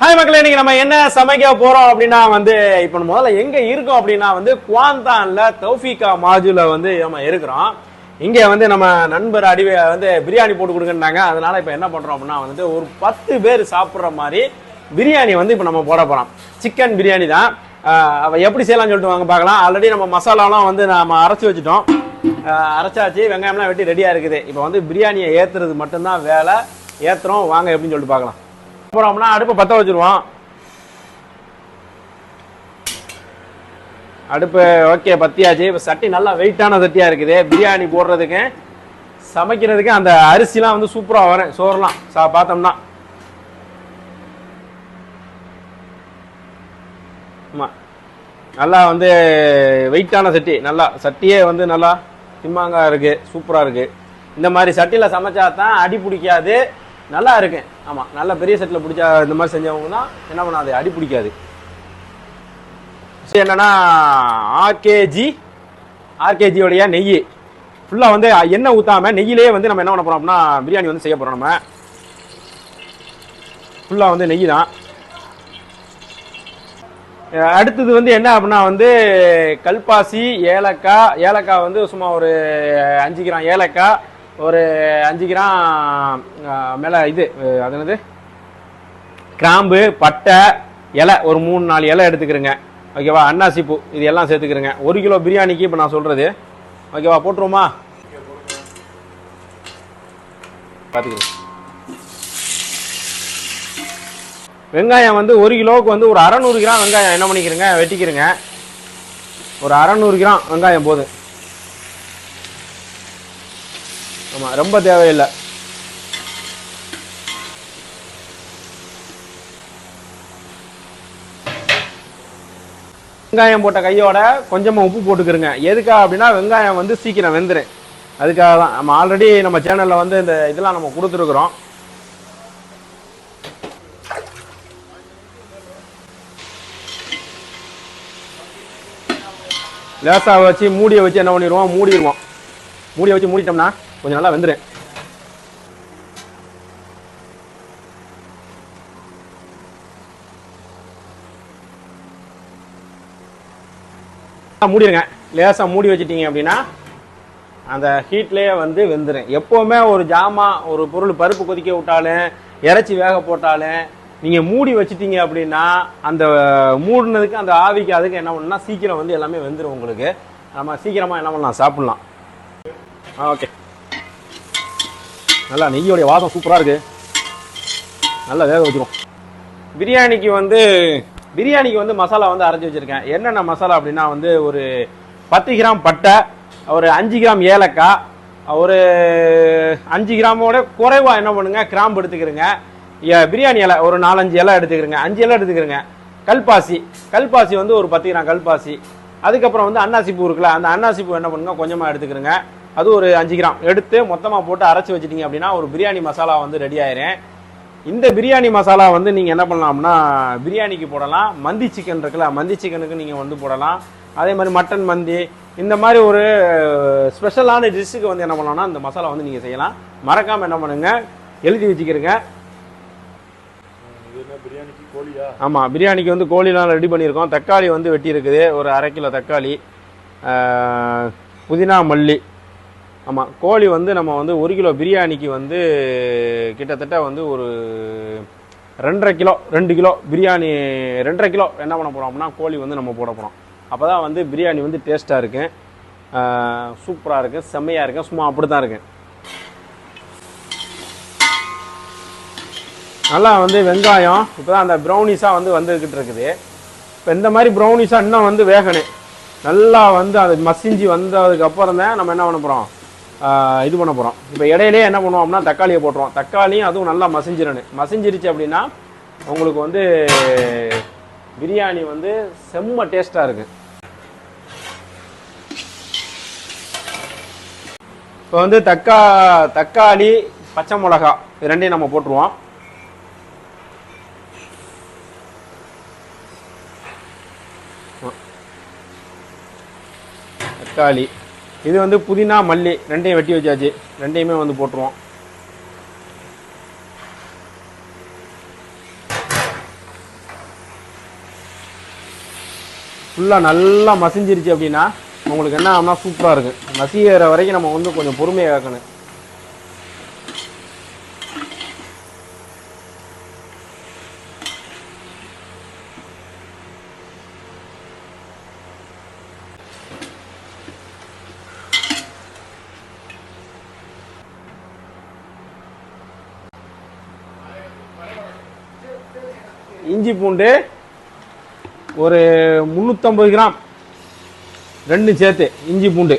Hi மக்களே, இன்னைக்கு நம்ம என்ன சமைக்க போறோம் அப்படின்னா இப்ப முதல்ல எங்க இருக்கோம் அப்படின்னா குவாந்தான்ல தௌஃபிகா மாஜுல நம்ம இருக்கிறோம். இங்க நம்ம நண்பர் அடிவே பிரியாணி போட்டு கொடுக்குறாங்க. அதனால இப்ப என்ன பண்றோம் அப்படின்னா ஒரு 10 பேர் சாப்பிடுற மாதிரி பிரியாணி இப்ப நம்ம போட போறோம். சிக்கன் பிரியாணி தான். எப்படி செய்யலாம்னு சொல்லிட்டு வாங்க பார்க்கலாம். ஆல்ரெடி நம்ம மசாலாலாம் நம்ம அரைச்சி வச்சுட்டோம். அரைச்சாச்சு, வெங்காயம்லாம் வெட்டி ரெடியா இருக்குது. இப்ப பிரியாணியை ஏத்துறது மட்டும்தான் வேலை. ஏத்துறோம் வாங்க எப்படின்னு சொல்லிட்டு பார்க்கலாம். போறோம்னா அடுப்பை பற்ற வச்சிருவோம். அடுப்பு ஓகே பத்தியாச்சு. இப்போ சட்டி நல்லா வெயிட்டான சட்டியா இருக்குது. பிரியாணி போடுறதுக்கு சமைக்கிறதுக்கு அந்த அரிசிலாம் சூப்பராக வரும். சோறுலாம் பார்த்தோம்னா ஆமாம் நல்லா வெயிட்டான சட்டி. நல்லா சட்டியே நல்லா திம்மாங்க இருக்கு, சூப்பராக இருக்கு. இந்த மாதிரி சட்டியில் சமைச்சா தான் அடி பிடிக்காது, நல்லா இருக்கு. ஆமா, நல்ல பெரிய செட்ல பிடிச்சா இந்த மாதிரி செஞ்சவங்க தான் என்ன பண்ணாது, அடி பிடிக்காது. என்னன்னா ஆர்கேஜியோடைய நெய் ஃபுல்லா எண்ணெய் ஊத்தாம நெய்யிலேயே நம்ம என்ன பண்ண போறோம் அப்படின்னா பிரியாணி செய்ய போறோம். நம்ம ஃபுல்லா நெய் தான். அடுத்தது என்ன அப்படின்னா கல்பாசி, ஏலக்காய் சும்மா ஒரு 5 கிராம் ஏலக்காய், ஒரு 5 கிராம் மேலே இது அது என்னது கிராம்பு, பட்டை, இலை ஒரு 3-4 இலை எடுத்துக்கிறேங்க. ஓகேவா, அன்னாசி பூ இது எல்லாம் சேர்த்துக்கிறேங்க. 1 கிலோ பிரியாணிக்கு இப்போ நான் சொல்றது. ஓகேவா, போட்டுருவோமா? பார்த்துக்கிறேன். வெங்காயம் 1 கிலோவுக்கு ஒரு 600 கிராம் வெங்காயம் என்ன பண்ணிக்கிறேங்க, வெட்டிக்கிறேங்க. ஒரு 600 கிராம் வெங்காயம் போதும். ஆமா, ரொம்ப தேவையில்லை. வெங்காயம் போட்ட கையோட கொஞ்சமா உப்பு போட்டுக்கிறங்க. எதுக்காக அப்படின்னா வெங்காயம் சீக்கிரம் வெந்துடும். அதுக்காக தான். நம்ம ஆல்ரெடி நம்ம சேனல்ல இந்த இதெல்லாம் நம்ம கொடுத்துருக்குறோம். லேசா வச்சு மூடியை வச்சு என்ன பண்ணிடுவோம், மூடிடுவோம். மூடியை வச்சு மூடிட்டோம்னா கொஞ்சம் நல்லா வெந்துடும். மூடிடுங்க. லேசா மூடி வச்சுட்டீங்க அப்படின்னா அந்த ஹீட்லேயே வெந்துடும். எப்போவுமே ஒரு ஜாமான், ஒரு பொருள் பருப்பு கொதிக்க விட்டாலும் இறைச்சி வேக போட்டாலும் நீங்கள் மூடி வச்சுட்டீங்க அப்படின்னா அந்த மூடினதுக்கு அந்த ஆவிக்கு அதுக்கு என்ன பண்ணணும்னா சீக்கிரம் எல்லாமே வெந்துடும். உங்களுக்கு நம்ம சீக்கிரமாக என்ன பண்ணலாம், சாப்பிட்லாம். ஓகே, நல்லா நெய்யோடைய வாசம் சூப்பராக இருக்கு. நல்லா வேக வச்சிரும். பிரியாணிக்கு மசாலா அரைச்சி வச்சிருக்கேன். என்னென்ன மசாலா அப்படின்னா ஒரு 10 கிராம் பட்டை, ஒரு 5 கிராம் ஏலக்காய், ஒரு 5 கிராமோட குறைவா என்ன பண்ணுங்க கிராம்பு எடுத்துக்கிறேங்க. பிரியாணி இலை ஒரு 4-5 இலை எடுத்துக்கிறேங்க. 5 இலை எடுத்துக்கிறேங்க. கல்பாசி ஒரு 10 கிராம் கல்பாசி. அதுக்கப்புறம் அன்னாசி பூ இருக்குல்ல, அந்த அன்னாசி பூ என்ன பண்ணுங்க கொஞ்சமா எடுத்துக்கிறேங்க. அது ஒரு 5 கிராம் எடுத்து மொத்தமாக போட்டு அரைச்சி வச்சிட்டீங்க அப்படின்னா ஒரு பிரியாணி மசாலா ரெடி ஆயிரும். இந்த பிரியாணி மசாலா நீங்கள் என்ன பண்ணலாம்னா பிரியாணிக்கு போடலாம். மந்தி சிக்கன் இருக்குல்ல, மந்தி சிக்கனுக்கு நீங்கள் போடலாம். அதே மாதிரி மட்டன் மந்தி, இந்த மாதிரி ஒரு ஸ்பெஷலான டிஷ்ஷுக்கு என்ன பண்ணலாம்னா இந்த மசாலா நீங்கள் செய்யலாம். மறக்காமல் என்ன பண்ணுங்க, எழுதி வச்சுக்கிறேங்க. ஆமாம், பிரியாணிக்கு கோழிலாம் ரெடி பண்ணியிருக்கோம். தக்காளி வெட்டி இருக்குது, ஒரு 1/2 கிலோ தக்காளி, புதினா, மல்லி. ஆமாம், கோழி நம்ம 1 கிலோ பிரியாணிக்கு கிட்டத்தட்ட ஒரு 2.5 கிலோ 2 கிலோ பிரியாணி 2.5 கிலோ என்ன பண்ண போகிறோம் அப்படின்னா கோழி நம்ம போட போகிறோம். அப்போ தான் பிரியாணி டேஸ்ட்டாக இருக்கு, சூப்பராக இருக்கு, செம்மையாக இருக்கு. சும்மா அப்படி தான் இருக்கு. நல்லா வெங்காயம் இப்போ தான் அந்த ப்ரௌனிஸாக வந்துக்கிட்டு இருக்குது. இப்போ இந்த மாதிரி ப்ரௌனிஸாக இன்னும் வேகணும். நல்லா அது மசிஞ்சு வந்ததுக்கு அப்புறம் தான் நம்ம என்ன பண்ண போகிறோம், இது பண்ண போகிறோம். இப்போ இடையிலே என்ன பண்ணுவோம் அப்படின்னா தக்காளியை போட்டுருவோம். தக்காளியும் அதுவும் நல்லா மசிஞ்சிருச்சு அப்படின்னா உங்களுக்கு பிரியாணி செம்ம டேஸ்ட்டாக இருக்கு. இப்போ தக்காளி, பச்சை மிளகா இது ரெண்டையும் நம்ம போட்டுருவோம். தக்காளி, இது புதினா, மல்லி ரெண்டையும் வெட்டி வச்சாச்சு. ரெண்டையுமே போட்டுருவோம். ஃபுல்லாக நல்லா மசிஞ்சிருச்சு அப்படின்னா உங்களுக்கு என்ன ஆகும்னா சூப்பராக இருக்குது. மசிகிற வரைக்கும் நம்ம வந்து கொஞ்சம் பொறுமையாக கேட்கணும். இஞ்சி பூண்டு ஒரு 350 கிராம், ரெண்டும் சேர்த்து இஞ்சி பூண்டு.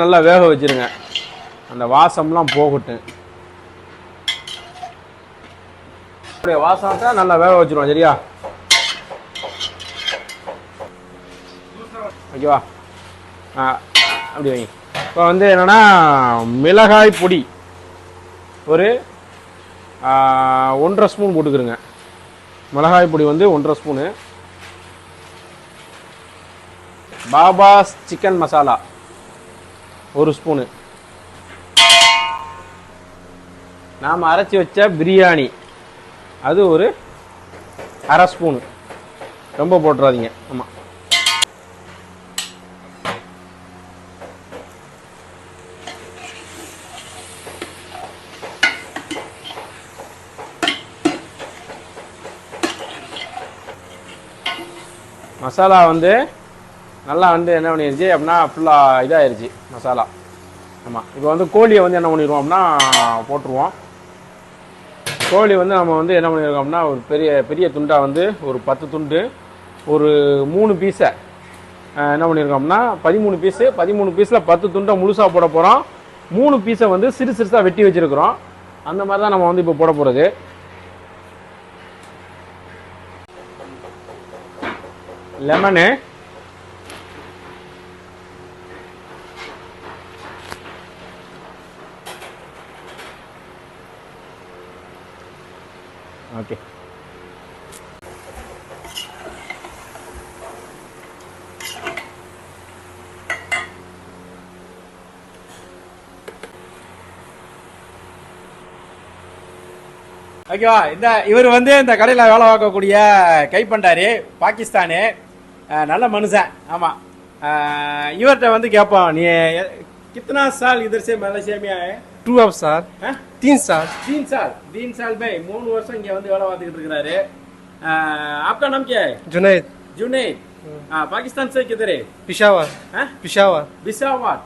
நல்லா வேக வச்சிருங்க, அந்த வாசம்லாம் போகட்டும். வாசத்தை நல்லா வேக வச்சிருவோம். சரியா? ஓகேவா? அப்படி வைங்க. இப்போ வந்து என்னன்னா மிளகாய் பொடி ஒரு 1.5 ஸ்பூன் போட்டுக்கிறோங்க. மிளகாய் பொடி வந்து 1.5 ஸ்பூனு. பாபாஸ் சிக்கன் மசாலா 1 ஸ்பூனு. நாம் அரைச்சி வச்ச பிரியாணி அது ஒரு 1/2 ஸ்பூனு. ரொம்ப போட்டுறாதீங்க. ஆமாம். மசாலா வந்து நல்லா வந்து என்ன பண்ணிடுச்சு அப்படின்னா ஃபுல்லாக இதாகிடுச்சு மசாலா. ஆமாம். இப்போ வந்து கோழியை வந்து என்ன பண்ணிடுவோம் அப்படின்னா போட்டுருவோம். கோழி வந்து நம்ம வந்து என்ன பண்ணியிருக்கோம்னா ஒரு பெரிய பெரிய துண்டாக வந்து ஒரு 10 துண்டு, ஒரு 3 பீஸை என்ன பண்ணியிருக்கோம்னா 13 பீஸு. 13 பீஸில் 10 துண்டை முழுசாக போட போகிறோம். 3 பீஸை வந்து சிறு சிறுசாக வெட்டி வச்சுருக்கிறோம். அந்த மாதிரி தான் நம்ம வந்து இப்போ போட போகிறது. Lemon, okay. ஓகேவா? இவர் வந்து இந்த கடையில் வேலை பார்க்கக்கூடிய கைப்பண்டாரி, பாகிஸ்தானு, நல்ல மனுஷன். ஆமாம். இவர்கிட்ட வந்து கேட்போம், நீ कितना साल इधर से मलेशिया में आए? 2 साल, 3 साल, 3 साल, 3 साल में 3 வருஷம் இங்க வந்து வேலை பார்த்துக்கிட்டு இருக்காரு. आपका नाम क्या है? जुनैद. जुनैद. पाकिस्तान से किधर है? पिशावर. पिशावर. पिशावर.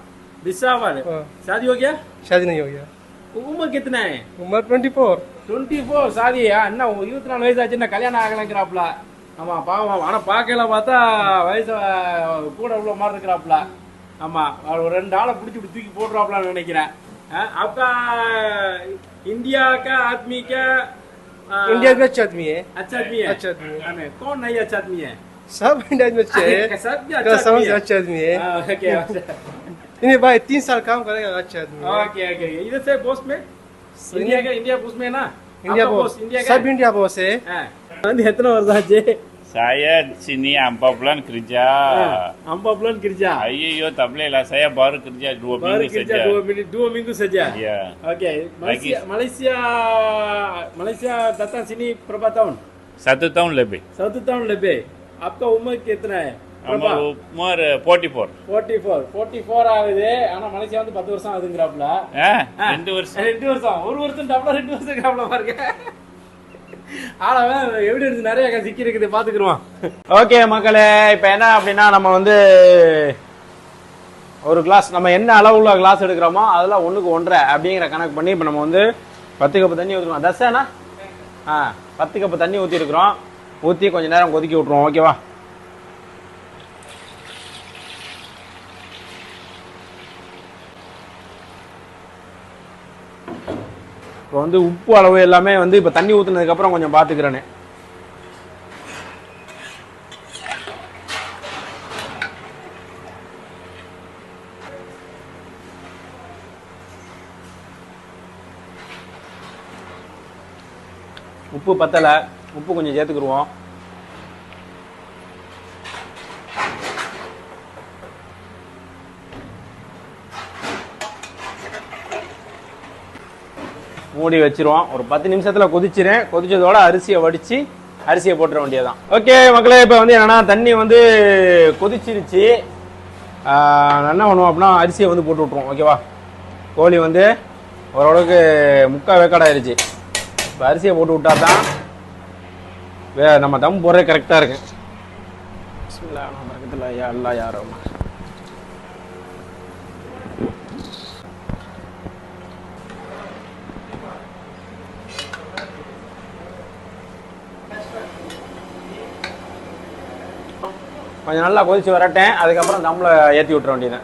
पिशावर. शादी हो गया? शादी नहीं हो गया. उम्र कितना है? उम्र 24. 24. शादी அண்ணா 24 வயசு ஆச்சுன்னா கல்யாணம் ஆகலங்கிறாப்ல. ஆமா பாவம். ஆனா பார்க்கல பார்த்தா வயசு கூட உள்ள மாதிரி இருக்கிறாப்ல. ஆமா. ஒரு 2 ஆளை பிடிச்சி தூக்கி போடுறாப்லான்னு நினைக்கிறேன். आपका इंडिया का आदमी क्या? इंडिया का अच्छा आदमी है. अच्छा आदमी है. अच्छा आदमी है. कौन नहीं अच्छा आदमी है? सब इंडिया में अच्छे है. सब अच्छा आदमी है. इन्हें भाई 3 साल काम करेगा. अच्छा आदमी है. Okay okay. इधर से पोस्ट में इंडिया पोस्ट में ना? India boss. सब इंडिया बॉस है. வந்து எத்தனை வருஷம் ஆச்சு? Saya sini 4 bulan kerja. 4 bulan kerja. Ayyo tak boleh lah, saya baru kerja 2 minggu saja. 2 minggu saja. Ya. Okey. Malaysia datang sini berapa tahun? 1 tahun lebih. 1 tahun lebih. आपका उम्र कितना है? Umur 44. 44 ஆகுது. ஆனா மலேசியா வந்து 10 வருஷம் ஆகுதுங்கறாப்ல. 2 வருஷம். 2 வருஷம். ஒரு வருஷம் டபுளா 2 வருஷம் கிராப்ல பாருங்க. ஆளவன் எவிடன்ஸ் நிறைய சிக்கி இருக்குது, பாத்துக்குறோம். ஓகே மக்களே, இப்போ என்ன அப்படின்னா நம்ம வந்து ஒரு கிளாஸ் நம்ம என்ன அளவுள்ள கிளாஸ் எடுக்கிறோமோ அதெல்லாம் 1க்கு 1.5 அப்படிங்கிற கணக்கு பண்ணி இப்போ நம்ம வந்து 10 கப்பு தண்ணி ஊற்றிருக்கோம். தசானா 10 கப்பு தண்ணி ஊற்றிருக்கிறோம். ஊற்றி கொஞ்சம் நேரம் கொதிக்க விட்ருவோம். ஓகேவா? இப்போ வந்து உப்பு அளவு எல்லாமே வந்து இப்போ தண்ணி ஊற்றுனதுக்கப்புறம் கொஞ்சம் பார்த்துக்கிறேன்னு. உப்பு பத்தலை, உப்பு கொஞ்சம் சேர்த்துக்கிடுவோம். மூடி வச்சிருவோம். ஒரு 10 நிமிஷத்துல கொதிச்சிரும். கொதிச்சதோட அரிசியை வடிச்சு அரிசியை போட்டுற வேண்டியதுதான். ஓகே மக்களே, இப்போ வந்து என்னன்னா தண்ணி வந்து கொதிச்சிருச்சு. நான் என்ன பண்ணுவோம் அப்படின்னா அரிசியை வந்து போட்டு விட்ருவோம். ஓகேவா, கோழி வந்து ஓரளவுக்கு முக்கால் வேக்காடாயிருச்சு. இப்போ அரிசியை போட்டு விட்டா தான் நம்ம தம் போடுறது கரெக்டாக இருக்கு. பக்கத்தில் எல்லாம் யாரும் கொஞ்சம் நல்லா கொதிச்சு வரட்டேன். அதுக்கப்புறம் தம்மில் ஏற்றி விட்டுற வேண்டியது.